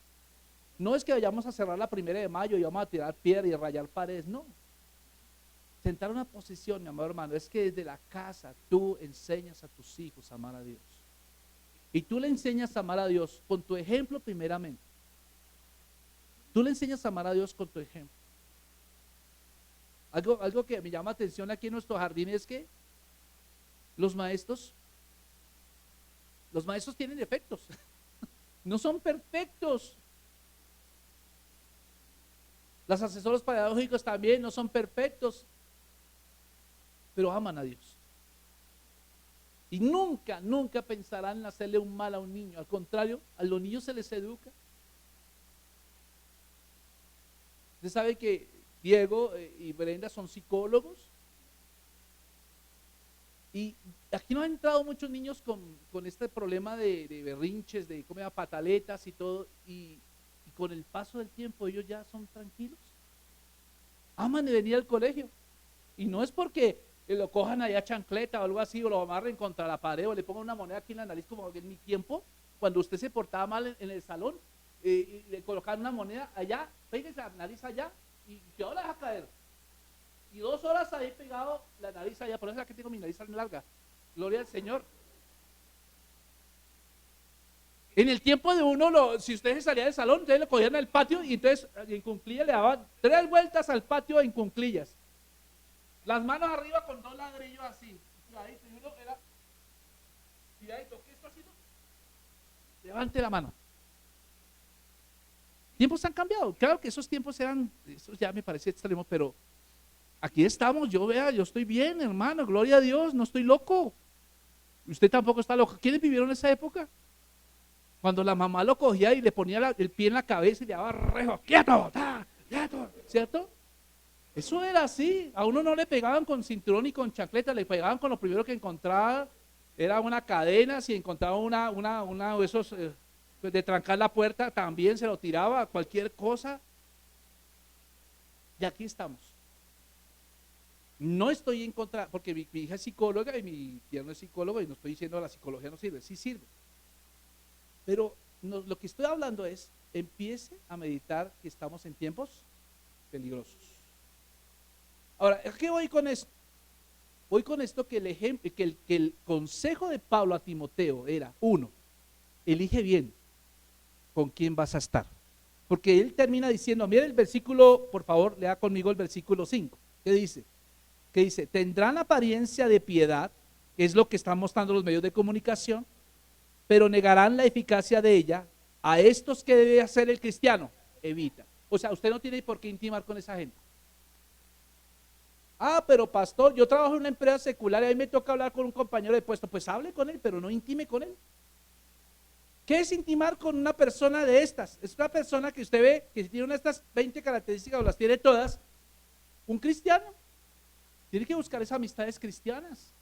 No es que vayamos a cerrar la 1 de mayo y vamos a tirar piedra y rayar paredes, no. Sentar una posición, mi amado hermano, es que desde la casa tú enseñas a tus hijos a amar a Dios. Y tú le enseñas a amar a Dios con tu ejemplo primeramente. Tú le enseñas a amar a Dios con tu ejemplo. Algo que me llama atención aquí en nuestro jardín es que los maestros tienen defectos, no son perfectos. Los asesores pedagógicos también no son perfectos, pero aman a Dios. Y nunca, nunca pensarán en hacerle un mal a un niño. Al contrario, a los niños se les educa. Usted sabe que Diego y Brenda son psicólogos. Y aquí no han entrado muchos niños con este problema de berrinches, de comer pataletas y todo. Y con el paso del tiempo ellos ya son tranquilos. Aman de venir al colegio. Y no es porque lo cojan allá chancleta o algo así, o lo amarren contra la pared, o le pongan una moneda aquí en la nariz, como en mi tiempo, cuando usted se portaba mal en el salón, y le colocaban una moneda allá, pégase la nariz allá, y yo la deja caer. Y 2 horas ahí pegado la nariz allá, por eso es que tengo mi nariz tan larga. Gloria al Señor. En el tiempo de uno, si usted se salía del salón, ustedes lo cogían al patio y entonces en cuclillas le daban 3 vueltas al patio en cuclillas. Las manos arriba con 2 ladrillos así. Cuidadito, y uno era, cuidadito, ¿qué está haciendo? Levante la mano. Tiempos han cambiado. Claro que esos tiempos eso ya me parece extremo, pero aquí estamos, yo estoy bien, hermano, gloria a Dios, no estoy loco. Usted tampoco está loco. ¿Quiénes vivieron esa época? Cuando la mamá lo cogía y le ponía el pie en la cabeza y le daba rejo, quieto, quieto, ¿cierto? Eso era así, a uno no le pegaban con cinturón ni con chancleta, le pegaban con lo primero que encontraba, era una cadena, si encontraba una de esos de trancar la puerta, también se lo tiraba, cualquier cosa. Y aquí estamos. No estoy en contra, porque mi hija es psicóloga y mi yerno es psicólogo y no estoy diciendo que la psicología no sirve, sí sirve. Pero lo que estoy hablando es, empiece a meditar que estamos en tiempos peligrosos. Ahora, ¿qué voy con esto? Voy con esto que el consejo de Pablo a Timoteo era, 1, elige bien con quién vas a estar. Porque él termina diciendo, mire el versículo, por favor, lea conmigo el versículo 5. ¿Qué dice? Que dice, tendrán apariencia de piedad, que es lo que están mostrando los medios de comunicación, pero negarán la eficacia de ella. A estos que debe hacer el cristiano, evita. O sea, usted no tiene por qué intimar con esa gente. Ah, pero pastor, yo trabajo en una empresa secular y a mí me toca hablar con un compañero de puesto. Pues hable con él, pero no intime con él. ¿Qué es intimar con una persona de estas? Es una persona que usted ve que tiene una de estas 20 características o las tiene todas. Un cristiano tiene que buscar esas amistades cristianas.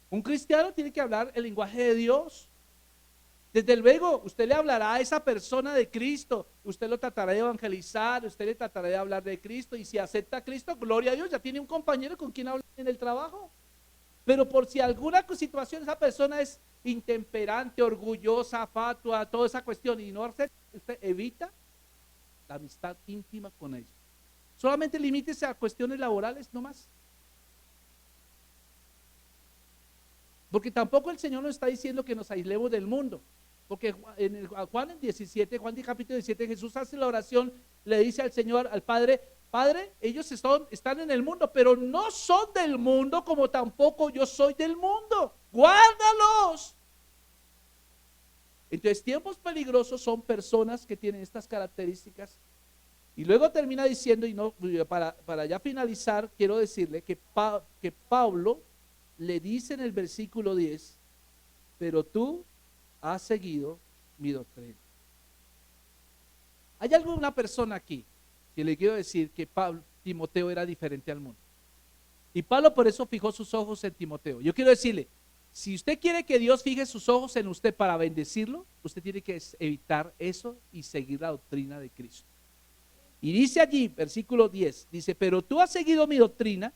Un cristiano tiene que hablar el lenguaje de Dios. Desde luego, usted le hablará a esa persona de Cristo, usted lo tratará de evangelizar, usted le tratará de hablar de Cristo, y si acepta a Cristo, gloria a Dios, ya tiene un compañero con quien hablar en el trabajo. Pero por si alguna situación esa persona es intemperante, orgullosa, fatua, toda esa cuestión, y no acepta, usted evita la amistad íntima con ellos. Solamente limítese a cuestiones laborales, no más. Porque tampoco el Señor nos está diciendo que nos aislemos del mundo. Porque Juan en 17, Juan capítulo 17, Jesús hace la oración, le dice al Señor, al Padre, Padre, ellos están en el mundo, pero no son del mundo como tampoco yo soy del mundo. Guárdalos. Entonces, tiempos peligrosos son personas que tienen estas características. Y luego termina diciendo, y no, para ya finalizar, quiero decirle que Pablo le dice en el versículo 10, pero tú has seguido mi doctrina. ¿Hay alguna persona aquí que le quiero decir que Timoteo era diferente al mundo? Y Pablo por eso fijó sus ojos en Timoteo. Yo quiero decirle, si usted quiere que Dios fije sus ojos en usted para bendecirlo, usted tiene que evitar eso y seguir la doctrina de Cristo. Y dice allí, versículo 10, dice, pero tú has seguido mi doctrina.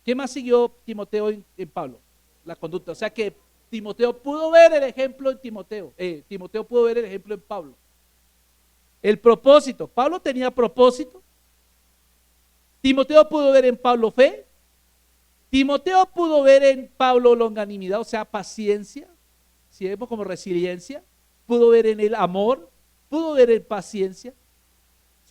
¿Qué más siguió Timoteo en Pablo? La conducta. O sea que Timoteo pudo ver el ejemplo en Timoteo. Timoteo pudo ver el ejemplo en Pablo. El propósito. Pablo tenía propósito. Timoteo pudo ver en Pablo fe. Timoteo pudo ver en Pablo longanimidad, o sea, paciencia, si vemos como resiliencia. Pudo ver en él amor. Pudo ver en paciencia.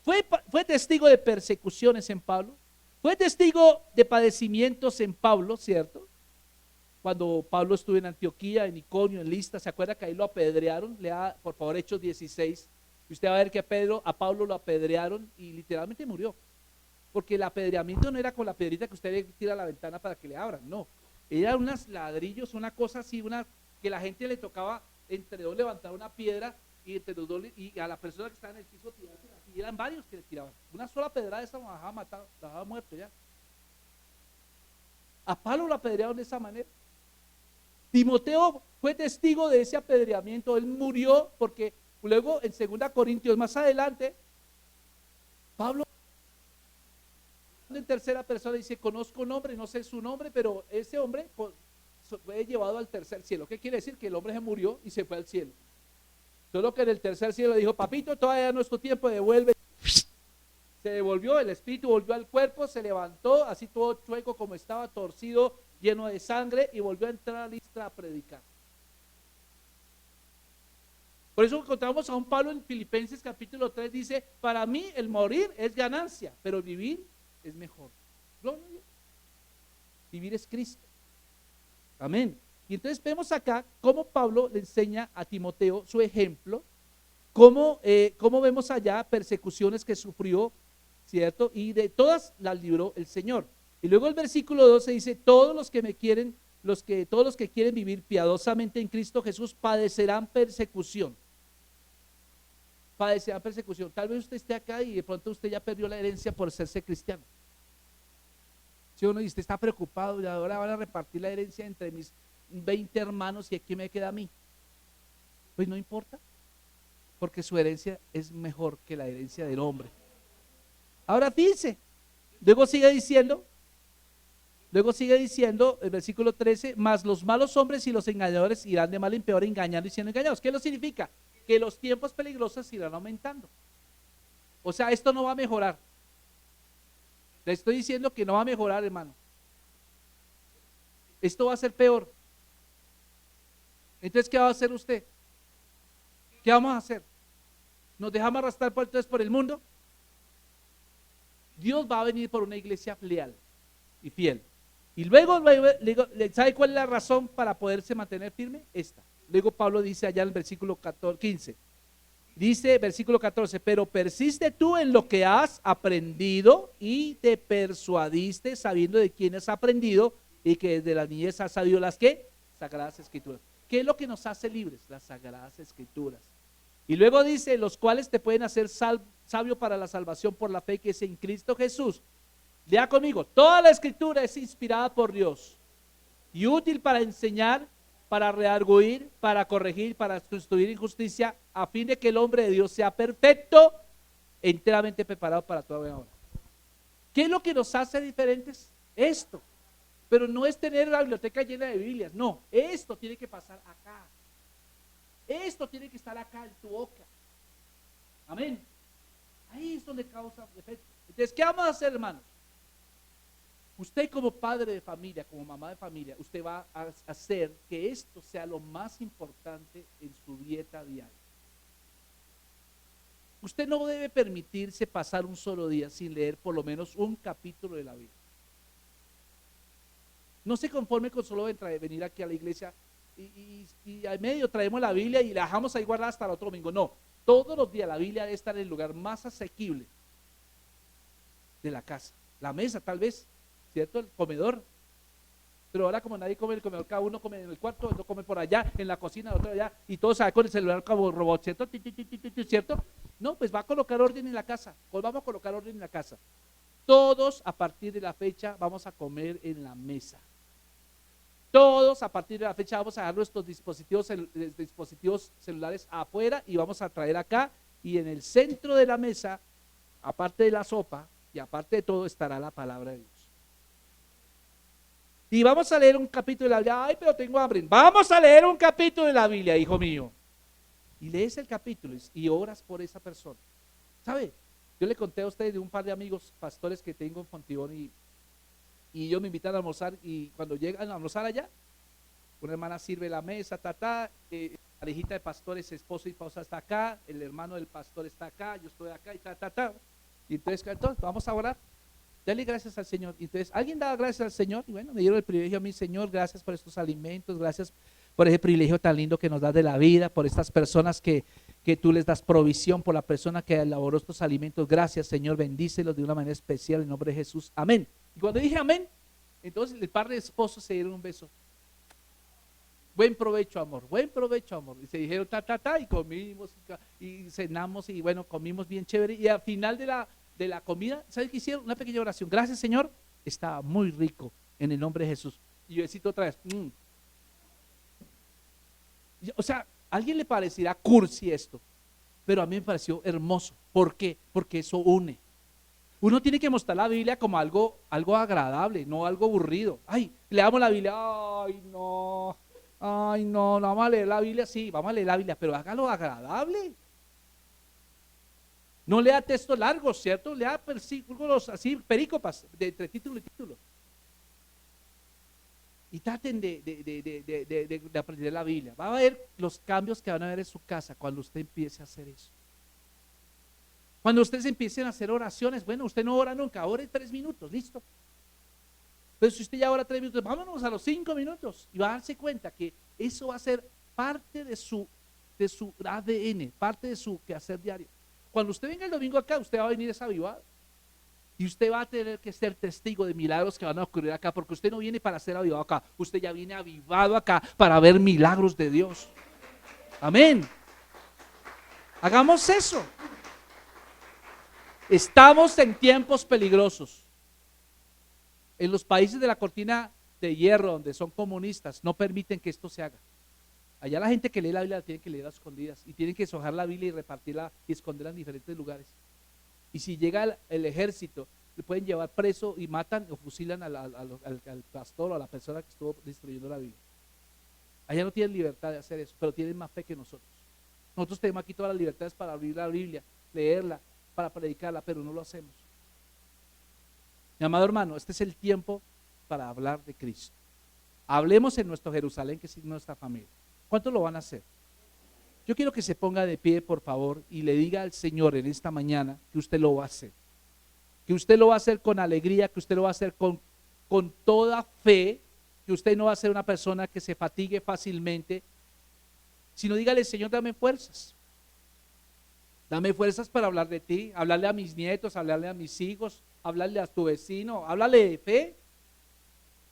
Fue testigo de persecuciones en Pablo. Fue testigo de padecimientos en Pablo, ¿cierto? Cuando Pablo estuvo en Antioquía, en Iconio, en Listra, ¿se acuerda que ahí lo apedrearon? Lea por favor Hechos 16. Y usted va a ver que a Pablo lo apedrearon y literalmente murió. Porque el apedreamiento no era con la piedrita que usted tira a la ventana para que le abran, no. Eran unos ladrillos, una cosa así, que la gente le tocaba entre dos levantar una piedra y entre los dos, y a la persona que estaba en el piso tirársela, y eran varios que le tiraban. Una sola pedrada de esa lo dejaba matado, lo dejaba muerto ya. A Pablo lo apedrearon de esa manera. Timoteo fue testigo de ese apedreamiento. Él murió porque luego en 2 Corintios más adelante, Pablo en tercera persona dice, conozco un hombre, no sé su nombre, pero ese hombre fue llevado al tercer cielo. ¿Qué quiere decir? Que el hombre se murió y se fue al cielo. Solo que en el tercer cielo dijo, papito, todavía no es tu tiempo, devuelve. Se devolvió, el espíritu volvió al cuerpo, se levantó, así todo chueco como estaba, torcido, lleno de sangre, y volvió a entrar a Listra a predicar. Por eso encontramos a un Pablo en Filipenses capítulo 3, dice, para mí el morir es ganancia, pero vivir es mejor. Gloria a Dios. Vivir es Cristo. Amén. Y entonces vemos acá cómo Pablo le enseña a Timoteo su ejemplo, cómo vemos allá persecuciones que sufrió, ¿cierto? Y de todas las libró el Señor. Y luego el versículo 12 dice, todos los que quieren vivir piadosamente en Cristo Jesús padecerán persecución. Padecerán persecución. Tal vez usted esté acá y de pronto usted ya perdió la herencia por serse cristiano. Si uno y usted está preocupado y ahora van a repartir la herencia entre mis 20 hermanos y aquí me queda a mí. Pues no importa, porque su herencia es mejor que la herencia del hombre. Ahora dice, luego sigue diciendo el versículo 13, mas los malos hombres y los engañadores irán de mal en peor engañando y siendo engañados. ¿Qué lo significa? Que los tiempos peligrosos irán aumentando. O sea, esto no va a mejorar. Le estoy diciendo que no va a mejorar, hermano. Esto va a ser peor. Entonces, ¿qué va a hacer usted? ¿Qué vamos a hacer? ¿Nos dejamos arrastrar entonces por el mundo? Dios va a venir por una iglesia leal y fiel. Y luego, ¿sabe cuál es la razón para poderse mantener firme? Esta. Luego Pablo dice allá en el versículo 15. Dice versículo 14, pero persiste tú en lo que has aprendido y te persuadiste sabiendo de quién has aprendido y que desde la niñez has sabido las ¿qué? Sagradas Escrituras. ¿Qué es lo que nos hace libres? Las Sagradas Escrituras. Y luego dice, los cuales te pueden hacer sabio para la salvación por la fe que es en Cristo Jesús. Lea conmigo, toda la Escritura es inspirada por Dios y útil para enseñar, para redarguir, para corregir, para instruir en justicia, a fin de que el hombre de Dios sea perfecto, enteramente preparado para toda buena obra. ¿Qué es lo que nos hace diferentes? Esto. Pero no es tener la biblioteca llena de Biblias, no, esto tiene que pasar acá. Esto tiene que estar acá en tu boca. Amén. Ahí es donde causa efecto. Entonces, ¿qué vamos a hacer, hermanos? Usted como padre de familia, como mamá de familia, usted va a hacer que esto sea lo más importante en su dieta diaria. Usted no debe permitirse pasar un solo día sin leer por lo menos un capítulo de la Biblia. No se conforme con solo venir aquí a la iglesia y al medio traemos la Biblia y la dejamos ahí guardada hasta el otro domingo. No, todos los días la Biblia debe estar en el lugar más asequible de la casa. La mesa tal vez, ¿cierto? El comedor. Pero ahora como nadie come en el comedor, cada uno come en el cuarto, otro come por allá, en la cocina, otro allá, y todos saben con el celular como robot, ¿cierto? ¿Cierto? No, pues va a colocar orden en la casa. Pues vamos a colocar orden en la casa. Todos a partir de la fecha vamos a comer en la mesa. Todos a partir de la fecha vamos a dejar nuestros dispositivos celulares afuera y vamos a traer acá y en el centro de la mesa, aparte de la sopa y aparte de todo, estará la palabra de Dios. Y vamos a leer un capítulo de la Biblia. Ay, pero tengo hambre. Vamos a leer un capítulo de la Biblia, hijo mío. Y lees el capítulo y oras por esa persona. ¿Sabe? Yo le conté a ustedes de un par de amigos pastores que tengo en Fontibón y ellos me invitan a almorzar y cuando llegan a almorzar allá, una hermana sirve la mesa, la parejita de pastores, esposo y esposa está acá, el hermano del pastor está acá, yo estoy acá y Y entonces vamos a orar. Dale gracias al Señor. Entonces, alguien da gracias al Señor y bueno, me dieron el privilegio a mí, Señor, gracias por estos alimentos, gracias por ese privilegio tan lindo que nos das de la vida, por estas personas que tú les das provisión, por la persona que elaboró estos alimentos. Gracias, Señor, bendícelos de una manera especial en nombre de Jesús. Amén. Y cuando dije amén, entonces el par de esposos se dieron un beso. Buen provecho, amor, buen provecho, amor. Y se dijeron y comimos y cenamos y bueno, comimos bien chévere. Y al final de la comida, ¿sabes qué hicieron? Una pequeña oración. Gracias, Señor, estaba muy rico en el nombre de Jesús. Y yo cito otra vez. O sea, a alguien le parecerá cursi esto, pero a mí me pareció hermoso. ¿Por qué? Porque eso une. Uno tiene que mostrar la Biblia como algo agradable, no algo aburrido. Ay, leamos la Biblia. Ay, no, vamos a leer la Biblia. Sí, vamos a leer la Biblia, pero hágalo agradable. No lea textos largos, ¿cierto? Lea versículos así, perícopas, entre título y título. Y traten de aprender la Biblia. Va a ver los cambios que van a haber en su casa cuando usted empiece a hacer eso. Cuando ustedes empiecen a hacer oraciones, bueno, usted no ora nunca, ore 3 minutos, listo. Pero si usted ya ora 3 minutos, vámonos a los 5 minutos y va a darse cuenta que eso va a ser parte de su ADN, parte de su quehacer diario. Cuando usted venga el domingo acá, usted va a venir desavivado. Y usted va a tener que ser testigo de milagros que van a ocurrir acá, porque usted no viene para ser avivado acá, usted ya viene avivado acá para ver milagros de Dios. Amén. Hagamos eso. Estamos en tiempos peligrosos. En los países de la cortina de hierro, donde son comunistas, no permiten que esto se haga. Allá la gente que lee la Biblia la tiene que leer a escondidas y tienen que deshojar la Biblia y repartirla y esconderla en diferentes lugares. Y si llega el ejército, le pueden llevar preso y matan o fusilan al pastor o a la persona que estuvo destruyendo la Biblia. Allá no tienen libertad de hacer eso, pero tienen más fe que nosotros. Nosotros tenemos aquí todas las libertades para abrir la Biblia, leerla, para predicarla, pero no lo hacemos. Mi amado hermano, este es el tiempo para hablar de Cristo. Hablemos en nuestro Jerusalén, que es nuestra familia. ¿Cuántos lo van a hacer? Yo quiero que se ponga de pie, por favor, y le diga al Señor en esta mañana que usted lo va a hacer. Que usted lo va a hacer con alegría, que usted lo va a hacer con toda fe, que usted no va a ser una persona que se fatigue fácilmente, sino dígale, Señor, dame fuerzas. Dame fuerzas para hablar de ti, hablarle a mis nietos, hablarle a mis hijos, hablarle a tu vecino, háblale de fe.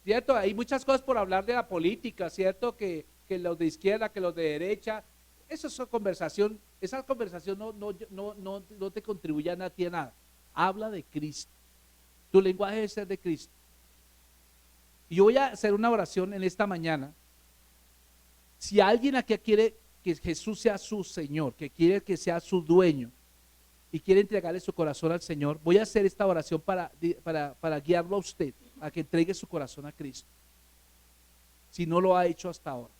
¿Cierto? Hay muchas cosas por hablar de la política, ¿cierto? Que los de izquierda, que los de derecha. Esa conversación no te contribuye a ti a nada. Habla de Cristo. Tu lenguaje debe ser de Cristo. Y yo voy a hacer una oración en esta mañana. Si alguien aquí quiere que Jesús sea su Señor, que quiere que sea su dueño y quiere entregarle su corazón al Señor, voy a hacer esta oración para guiarlo a usted, a que entregue su corazón a Cristo, si no lo ha hecho hasta ahora.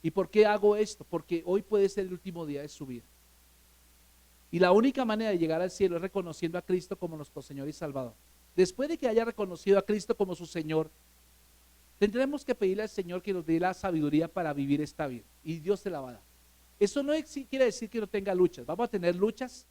¿Y por qué hago esto? Porque hoy puede ser el último día de su vida. Y la única manera de llegar al cielo es reconociendo a Cristo como nuestro Señor y Salvador. después de que haya reconocido a Cristo como su Señor, tendremos que pedirle al Señor que nos dé la sabiduría para vivir esta vida. Y Dios te la va a dar. Eso no quiere decir que no tenga luchas. Vamos a tener luchas,